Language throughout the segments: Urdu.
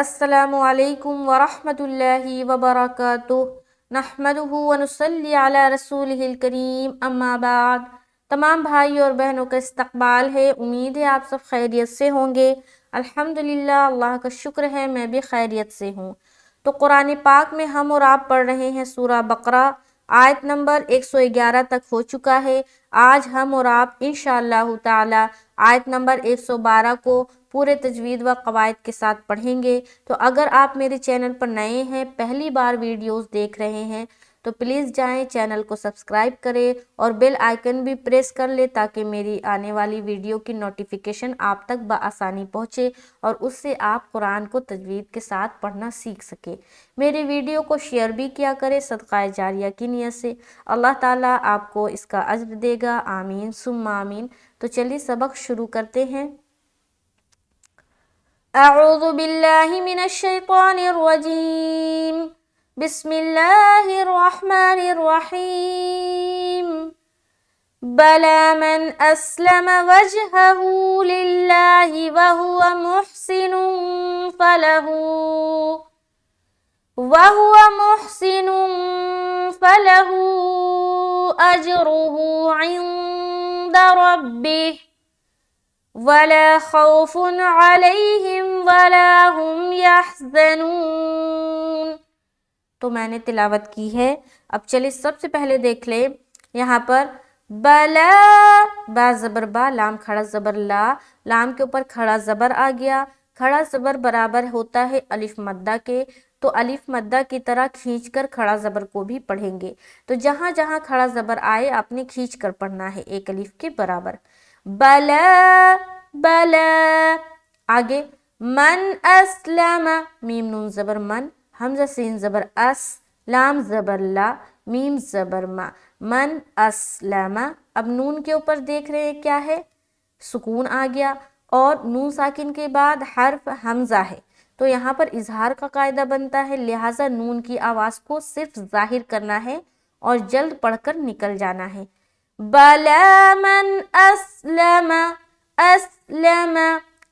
السلام علیکم ورحمۃ اللہ وبرکاتہ نحمدہ ونصلی علی رسولہ الکریم اما بعد۔ تمام بھائی اور بہنوں کا استقبال ہے، امید ہے آپ سب خیریت سے ہوں گے۔ الحمدللہ، اللہ کا شکر ہے میں بھی خیریت سے ہوں۔ تو قرآن پاک میں ہم اور آپ پڑھ رہے ہیں سورہ بقرہ، آیت نمبر 111 تک ہو چکا ہے۔ آج ہم اور آپ انشاءاللہ تعالی آیت نمبر 112 کو پورے تجوید و قواعد کے ساتھ پڑھیں گے۔ تو اگر آپ میرے چینل پر نئے ہیں، پہلی بار ویڈیوز دیکھ رہے ہیں، تو پلیز جائیں چینل کو سبسکرائب کریں اور بیل آئیکن بھی پریس کر لیں تاکہ میری آنے والی ویڈیو کی نوٹیفیکیشن آپ تک بآسانی پہنچے اور اس سے آپ قرآن کو تجوید کے ساتھ پڑھنا سیکھ سکیں۔ میری ویڈیو کو شیئر بھی کیا کریں صدقہ جاریہ کی نیت سے، اللہ تعالیٰ آپ کو اس کا اجر دے گا، آمین ثم آمین۔ تو چلیے سبق شروع کرتے ہیں۔ اعوذ باللہ من الشیطان الرجیم، بسم اللہ الرحمن الرحیم۔ بلی من اسلم وجہہ للہ وہو محسن فلہ اجرہ عند ربہ ولا خوف علیہم ولا هم یحزنون۔ تو میں نے تلاوت کی ہے۔ اب چلے سب سے پہلے دیکھ لیں یہاں پر بلا، با زبر با، لام کھڑا زبر لا، لام کے اوپر کھڑا زبر آ گیا۔ کھڑا زبر برابر ہوتا ہے الف مدہ کے، تو الف مدہ کی طرح کھینچ کر کھڑا زبر کو بھی پڑھیں گے۔ تو جہاں جہاں کھڑا زبر آئے آپ نے کھینچ کر پڑھنا ہے ایک الف کے برابر۔ بلا بلا، آگے من اسلم، میم نون زبر من، حمزہ سین زبر اس، لام زبر لا، میم زبر ما، من اسلم۔ اب نون کے اوپر دیکھ رہے ہیں کیا ہے، سکون آ گیا اور نون ساکن کے بعد حرف حمزہ ہے، تو یہاں پر اظہار کا قاعدہ بنتا ہے، لہٰذا نون کی آواز کو صرف ظاہر کرنا ہے اور جلد پڑھ کر نکل جانا ہے۔ بلا من اسلم، اسلم،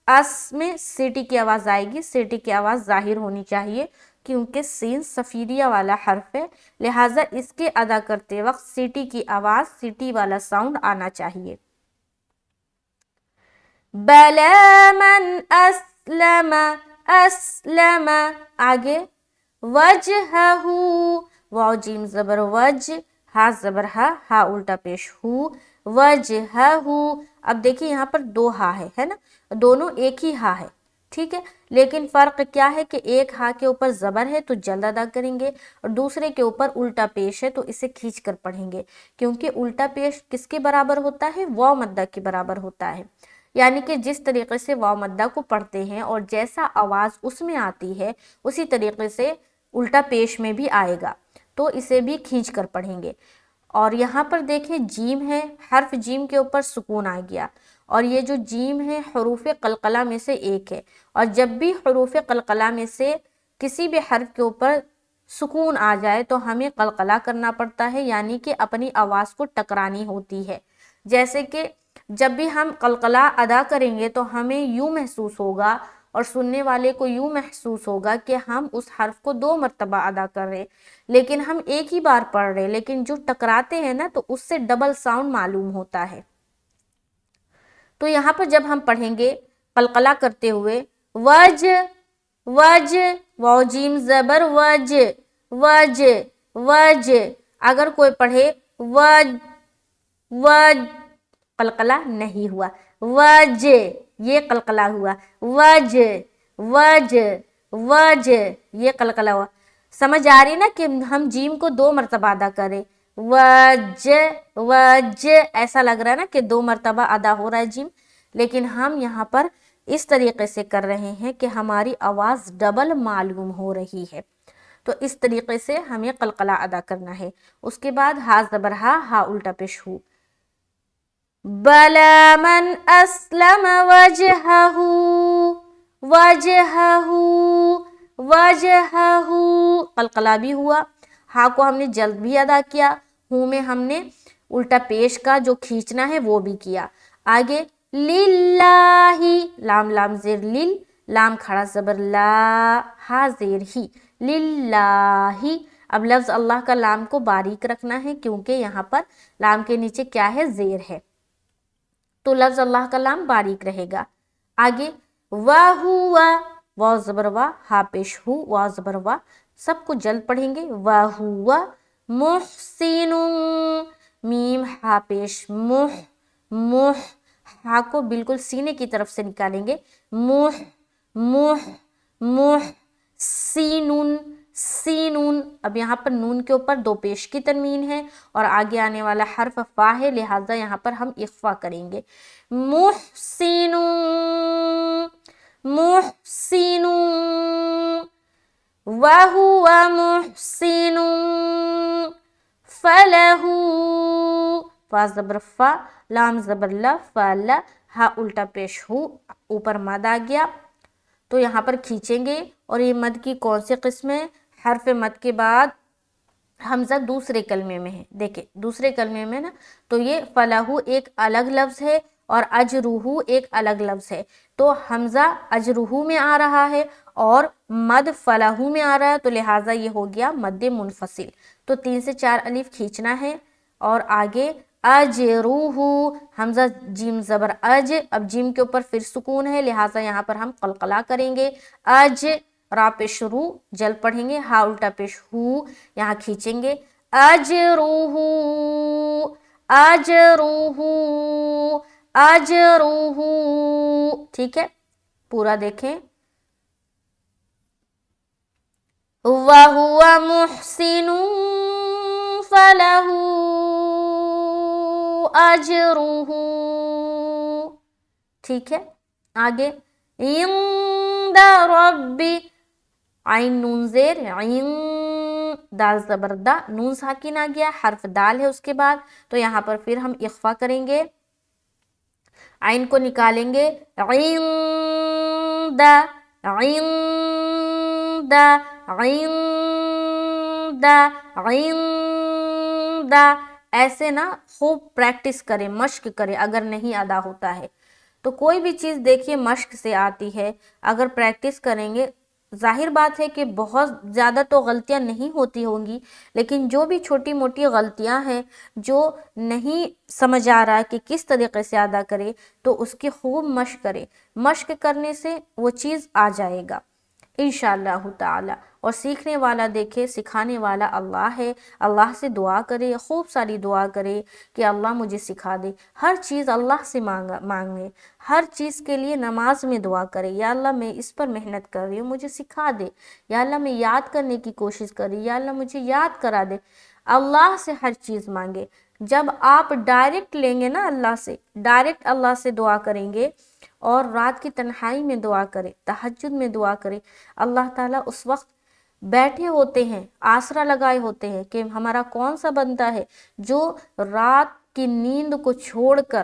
اس میں سیٹی کی آواز آئے گی، سیٹی کی آواز ظاہر ہونی چاہیے کیونکہ سین صفیریہ والا حرف ہے، لہٰذا اس کے ادا کرتے وقت سیٹی کی آواز، سیٹی والا ساؤنڈ آنا چاہیے۔ بلا من اسلم، اسلم، آگے وجہہ، واو جیم زبر وج، ہا زبر ہا، ہا الٹا پیش ہو، وجہہ۔ اب دیکھیں یہاں پر دو ہا ہے نا، دونوں ایک ہی ہا ہے، ٹھیک ہے، لیکن فرق کیا ہے کہ ایک ہا کے اوپر زبر ہے تو جلد ادا کریں گے اور دوسرے کے اوپر الٹا پیش ہے تو اسے کھینچ کر پڑھیں گے، کیونکہ الٹا پیش کس کے برابر ہوتا ہے، واو مدہ کے برابر ہوتا ہے، یعنی کہ جس طریقے سے واو مدہ کو پڑھتے ہیں اور جیسا آواز اس میں آتی ہے اسی طریقے سے الٹا پیش میں بھی آئے گا، تو اسے بھی کھینچ کر پڑھیں گے۔ اور یہاں پر دیکھیں جیم ہے، حرف جیم کے اوپر سکون آ گیا، اور یہ جو جیم ہے حروف قلقلہ میں سے ایک ہے، اور جب بھی حروف قلقلہ میں سے کسی بھی حرف کے اوپر سکون آ جائے تو ہمیں قلقلہ کرنا پڑتا ہے، یعنی کہ اپنی آواز کو ٹکرانی ہوتی ہے۔ جیسے کہ جب بھی ہم قلقلہ ادا کریں گے تو ہمیں یوں محسوس ہوگا اور سننے والے کو یوں محسوس ہوگا کہ ہم اس حرف کو دو مرتبہ ادا کر رہے، لیکن ہم ایک ہی بار پڑھ رہے، لیکن جو ٹکراتے ہیں نا تو اس سے ڈبل ساؤنڈ معلوم ہوتا ہے۔ تو یہاں پر جب ہم پڑھیں گے قلقلہ کرتے ہوئے وج، وج، واو جیم زبر وج، وج، وج، اگر کوئی پڑھے وج، وج، قلقلہ نہیں ہوا، وج، یہ قلقلہ ہوا، وج، وج، وج، یہ قلقلہ ہوا۔ سمجھ آ رہی نا کہ ہم جیم کو دو مرتبہ ادا کریں، وج، وج، ایسا لگ رہا ہے نا کہ دو مرتبہ ادا ہو رہا ہے جیم، لیکن ہم یہاں پر اس طریقے سے کر رہے ہیں کہ ہماری آواز ڈبل معلوم ہو رہی ہے، تو اس طریقے سے ہمیں قلقلہ ادا کرنا ہے۔ اس کے بعد ہا زبر ہا، ہا الٹا پیش ہو، بلا من اسلم وجہہ، وجہہ، وجہہ، قلقلہ بھی ہوا، ہا کو ہم نے جلد بھی ادا کیا، ہوں میں ہم نے الٹا پیش کا جو کھینچنا ہے وہ بھی کیا۔ آگے للہ، لام لام زیر لل، لام کھڑا زبر لا، ہا زیر ہی، للہ. اب لفظ اللہ کا لام کو باریک رکھنا ہے کیونکہ یہاں پر لام کے نیچے کیا ہے؟ زیر ہے، تو لفظ اللہ کا لام باریک رہے گا. آگے وَهُوَ، واو زبر وا، ہا پیش ہو، واو زبر وا، سب کو جلد پڑھیں گے. وَهُوَ مُحْسِنٌ، میم ہا پیش مح، مح، ہا کو بالکل سینے کی طرف سے نکالیں گے. مح، مح، مح، سینون، سینون. اب یہاں پر نون کے اوپر دو پیش کی تنوین ہے اور آگے آنے والا حرف فا ہے، لہٰذا یہاں پر ہم اخفا کریں گے. محسن، محسن، وَهُوَ مُحْسِنٌ فَلَهُ، فا زبر فا، لام زبر لا، فَلا، ہا الٹا پیش ہو، اوپر مد آ گیا تو یہاں پر کھینچیں گے. اور یہ مد کی کون سی قسم ہے؟ حرف مد کے بعد حمزہ دوسرے کلمے میں ہے. دیکھیں دوسرے کلمے میں نا، تو یہ فلاح ایک الگ لفظ ہے اور اجروہ ایک الگ لفظ ہے. تو حمزہ اجروہ میں آ رہا ہے اور مد فلاح میں آ رہا ہے، تو لہٰذا یہ ہو گیا مد منفصل. تو 3 سے 4 الف کھینچنا ہے اور آگے اجروہ، حمزہ جیم زبر اج، اب جیم کے اوپر پھر سکون ہے لہٰذا یہاں پر ہم قلقلہ کریں گے. اج، را پیش رو، جلد پڑھیں گے، ہا الٹا پیش ہو، یہاں کھینچیں گے. اجروہ، اجروہ، اجروہ. ٹھیک ہے، پورا دیکھیں. وَهُوَ مُحْسِنٌ فَلَهُ أَجْرُهُ. ٹھیک ہے، آگے عند ربی، عین نون زیر، عین، دال زبر دا، نون ساکن آ گیا، حرف دال ہے اس کے بعد، تو یہاں پر پھر ہم اخفا کریں گے، عین کو نکالیں گے. عند، عند، عند، عند. ایسے نا خوب پریکٹس کریں، مشق کریں. اگر نہیں ادا ہوتا ہے تو کوئی بھی چیز دیکھیے مشق سے آتی ہے، اگر پریکٹس کریں گے ظاہر بات ہے کہ بہت زیادہ تو غلطیاں نہیں ہوتی ہوں گی، لیکن جو بھی چھوٹی موٹی غلطیاں ہیں جو نہیں سمجھ آ رہا کہ کس طریقے سے ادا کرے، تو اس کی خوب مشق کرے. مشق کرنے سے وہ چیز آ جائے گا انشاءاللہ تعالی. اور سیکھنے والا دیکھے، سکھانے والا اللہ ہے. اللہ سے دعا کرے، خوب ساری دعا کرے کہ اللہ مجھے سکھا دے. ہر چیز اللہ سے مانگے، ہر چیز کے لیے نماز میں دعا کرے، یا اللہ میں اس پر محنت کر رہی ہوں مجھے سکھا دے، یا اللہ میں یاد کرنے کی کوشش کر رہی، یا اللہ مجھے یاد کرا دے. اللہ سے ہر چیز مانگے. جب آپ ڈائریکٹ لیں گے نا اللہ سے، ڈائریکٹ اللہ سے دعا کریں گے اور رات کی تنہائی میں دعا کرے، تہجد میں دعا کرے، اللہ تعالیٰ اس وقت بیٹھے ہوتے ہیں، آسرا لگائے ہوتے ہیں کہ ہمارا کون سا بندہ ہے جو رات کی نیند کو چھوڑ کر،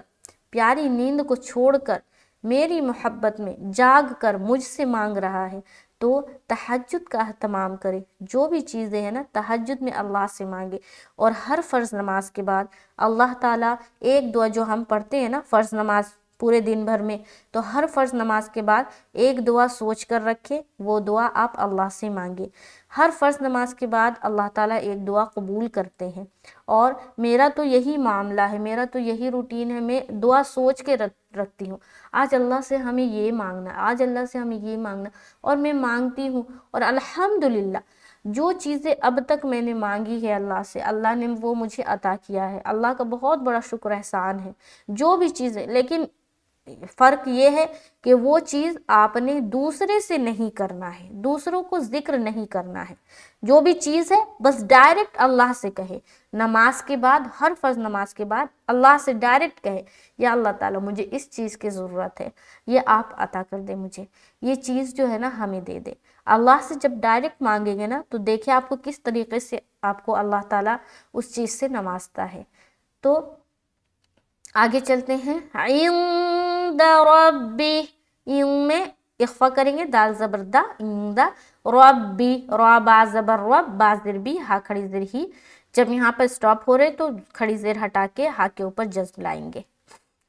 پیاری نیند کو چھوڑ کر میری محبت میں جاگ کر مجھ سے مانگ رہا ہے. تو تہجد کا اہتمام کرے، جو بھی چیزیں ہیں نا تہجد میں اللہ سے مانگے. اور ہر فرض نماز کے بعد اللہ تعالیٰ ایک دعا جو ہم پڑھتے ہیں نا فرض نماز پورے دن بھر میں، تو ہر فرض نماز کے بعد ایک دعا سوچ کر رکھے، وہ دعا آپ اللہ سے مانگے. ہر فرض نماز کے بعد اللہ تعالیٰ ایک دعا قبول کرتے ہیں. اور میرا تو یہی معاملہ ہے، میرا تو یہی روٹین ہے، میں دعا سوچ کے رکھتی ہوں. آج اللہ سے ہمیں یہ مانگنا، آج اللہ سے ہمیں یہ مانگنا، اور میں مانگتی ہوں. اور الحمدللہ جو چیزیں اب تک میں نے مانگی ہے اللہ سے، اللہ نے وہ مجھے عطا کیا ہے. اللہ کا بہت بڑا شکر احسان ہے. جو بھی چیزیں، لیکن فرق یہ ہے کہ وہ چیز آپ نے دوسرے سے نہیں کرنا ہے، دوسروں کو ذکر نہیں کرنا ہے. جو بھی چیز ہے بس ڈائریکٹ اللہ سے کہے. نماز کے بعد، ہر فرض نماز کے بعد اللہ سے ڈائریکٹ کہے، یا اللہ تعالیٰ مجھے اس چیز کی ضرورت ہے، یہ آپ عطا کر دے مجھے، یہ چیز جو ہے نا ہمیں دے دے. اللہ سے جب ڈائریکٹ مانگیں گے نا تو دیکھیں آپ کو کس طریقے سے آپ کو اللہ تعالیٰ اس چیز سے نوازتا ہے. تو آگے چلتے ہیں. عند ربی، ان میں اخفا کریں گے، دال زبر دا، عند ربی، را با زبر رب، با زر بی، ہا کھڑی زر ہی. جب یہاں پر سٹاپ ہو رہے تو کھڑی زیر ہٹا کے ہا کے اوپر جزم لائیں گے.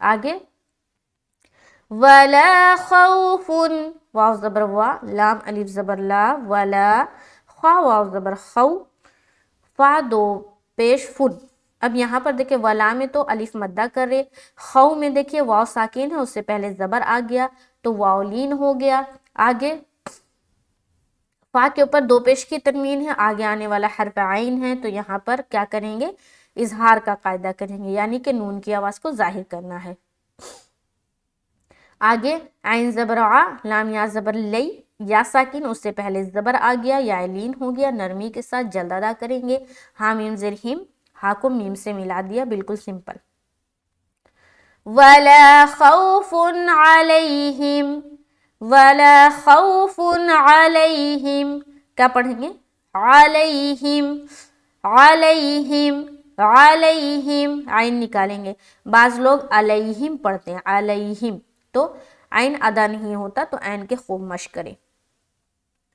آگے ولا خوف واو زبر وا لام الف زبر لا ولا خا واو زبر خو فا دو پیش فن. اب یہاں پر دیکھیں ولا میں تو الف مدہ کر رہے, خو میں دیکھیں واو ساکن ہے, اس سے پہلے زبر آ گیا تو واو لین ہو گیا. آگے فا کے اوپر دو پیش کی تنوین ہے, آگے آنے والا حرف عین ہے, تو یہاں پر کیا کریں گے, اظہار کا قاعدہ کریں گے, یعنی کہ نون کی آواز کو ظاہر کرنا ہے. آگے عین زبر ع لام یا زبر لی یا ساکن, اس سے پہلے زبر آ گیا یا لین ہو گیا, نرمی کے ساتھ جلد ادا کریں گے. ہا میم زیر ہم, ہا کو میم سے ملا دیا, بالکل سمپل. ولا خوف علیہم ولا خوف علیہم, کیا پڑھیں گے, علیہم علیہم علیہم, عین نکالیں گے. بعض لوگ علیہم پڑھتے ہیں علیہم, تو عین ادا نہیں ہوتا, تو عین کے خوب مشق کریں.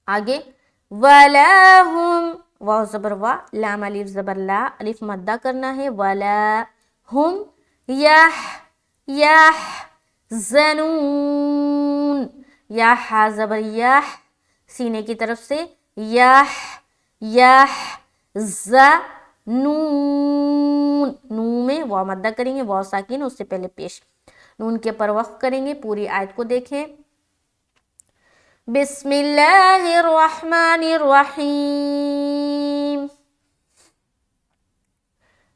آگے ولا ہم واو زبر وا لام الف زبر لا الف مدہ کرنا ہے, ولا ہم زنون یا ہا زبر یا سینے کی طرف سے نون, نون میں واو مدہ کریں گے, واو ساکن اس سے پہلے پیش, نون کے پر وقف کریں گے. پوری آیت کو دیکھیں. بسم اللہ الرحمن الرحیم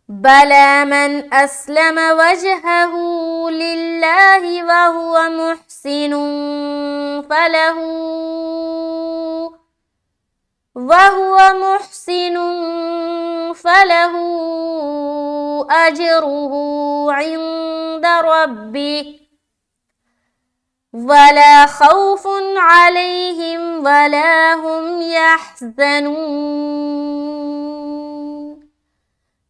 بلا من اسلم وجهه لله وهو محسن فله أجره عند ربه ولا خوف عليهم ولا هم يحزنون.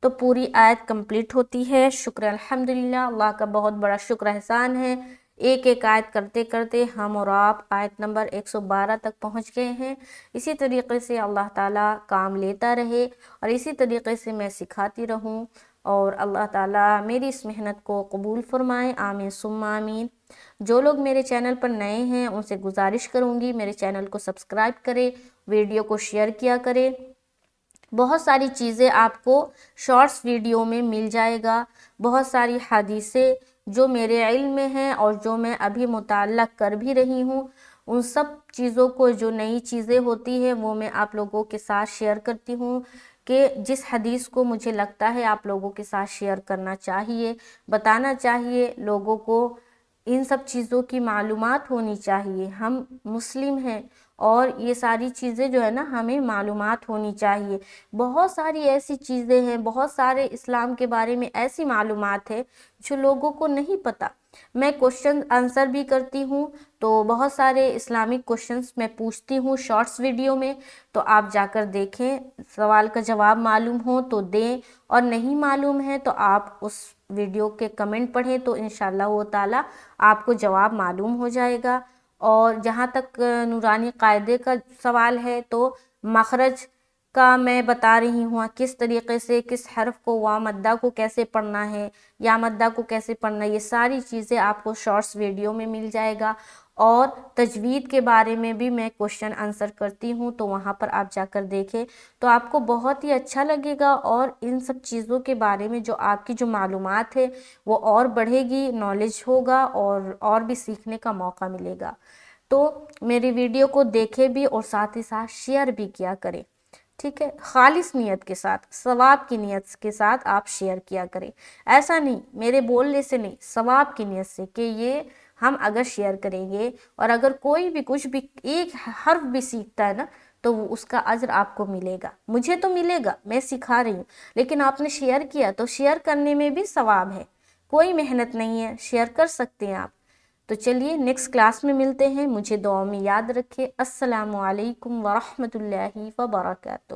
تو پوری آیت کمپلیٹ ہوتی ہے. شکر الحمدللہ, اللہ کا بہت بڑا شکر احسان ہے. ایک ایک آیت کرتے کرتے ہم اور آپ آیت نمبر 112 تک پہنچ گئے ہیں. اسی طریقے سے اللہ تعالیٰ کام لیتا رہے اور اسی طریقے سے میں سکھاتی رہوں, اور اللہ تعالیٰ میری اس محنت کو قبول فرمائے, آمین ثم آمین. جو لوگ میرے چینل پر نئے ہیں ان سے گزارش کروں گی میرے چینل کو سبسکرائب کرے, ویڈیو کو شیئر کیا کرے. بہت ساری چیزیں آپ کو شارٹس ویڈیو میں مل جائے گا, بہت ساری حدیثیں جو میرے علم میں ہیں اور جو میں ابھی مطالعہ کر بھی رہی ہوں, ان سب چیزوں کو, جو نئی چیزیں ہوتی ہیں وہ میں آپ لوگوں کے ساتھ شیئر کرتی ہوں, کہ جس حدیث کو مجھے لگتا ہے آپ لوگوں کے ساتھ شیئر کرنا چاہیے, بتانا چاہیے لوگوں کو. ان سب چیزوں کی معلومات ہونی چاہیے. ہم مسلم ہیں اور یہ ساری چیزیں جو ہے نا ہمیں معلومات ہونی چاہیے. بہت ساری ایسی چیزیں ہیں, بہت سارے اسلام کے بارے میں ایسی معلومات ہے جو لوگوں کو نہیں پتہ. میں کوشچن آنسر بھی کرتی ہوں, تو بہت سارے اسلامک کوشچنس میں پوچھتی ہوں شارٹس ویڈیو میں, تو آپ جا کر دیکھیں. سوال کا جواب معلوم ہو تو دیں, اور نہیں معلوم ہے تو آپ اس ویڈیو کے کمنٹ پڑھیں, تو انشاءاللہ وہ تعالیٰ آپ کو جواب معلوم ہو جائے گا. اور جہاں تک نورانی قاعدے کا سوال ہے, تو مخرج کا میں بتا رہی ہوں کس طریقے سے کس حرف کو, واو مدہ کو کیسے پڑھنا ہے, یا مدہ کو کیسے پڑھنا ہے, یہ ساری چیزیں آپ کو شارٹس ویڈیو میں مل جائے گا. اور تجوید کے بارے میں بھی میں کوشچن آنسر کرتی ہوں, تو وہاں پر آپ جا کر دیکھیں تو آپ کو بہت ہی اچھا لگے گا. اور ان سب چیزوں کے بارے میں جو آپ کی جو معلومات ہے وہ اور بڑھے گی, نالج ہوگا اور بھی سیکھنے کا موقع ملے گا. تو میری ویڈیو کو دیکھیں بھی اور ساتھ ہی ساتھ شیئر بھی کیا کریں, ٹھیک ہے. خالص نیت کے ساتھ, ثواب کی نیت کے ساتھ آپ شیئر کیا کریں. ایسا نہیں میرے بولنے سے نہیں, ثواب کی نیت سے, کہ یہ ہم اگر شیئر کریں گے اور اگر کوئی بھی کچھ بھی ایک حرف بھی سیکھتا ہے نا, تو وہ اس کا اجر آپ کو ملے گا. مجھے تو ملے گا, میں سکھا رہی ہوں, لیکن آپ نے شیئر کیا تو شیئر کرنے میں بھی ثواب ہے, کوئی محنت نہیں ہے, شیئر کر سکتے ہیں آپ. تو چلیے نیکسٹ کلاس میں ملتے ہیں. مجھے دعاؤں میں یاد رکھے. السلام علیکم ورحمۃ اللہ وبرکاتہ.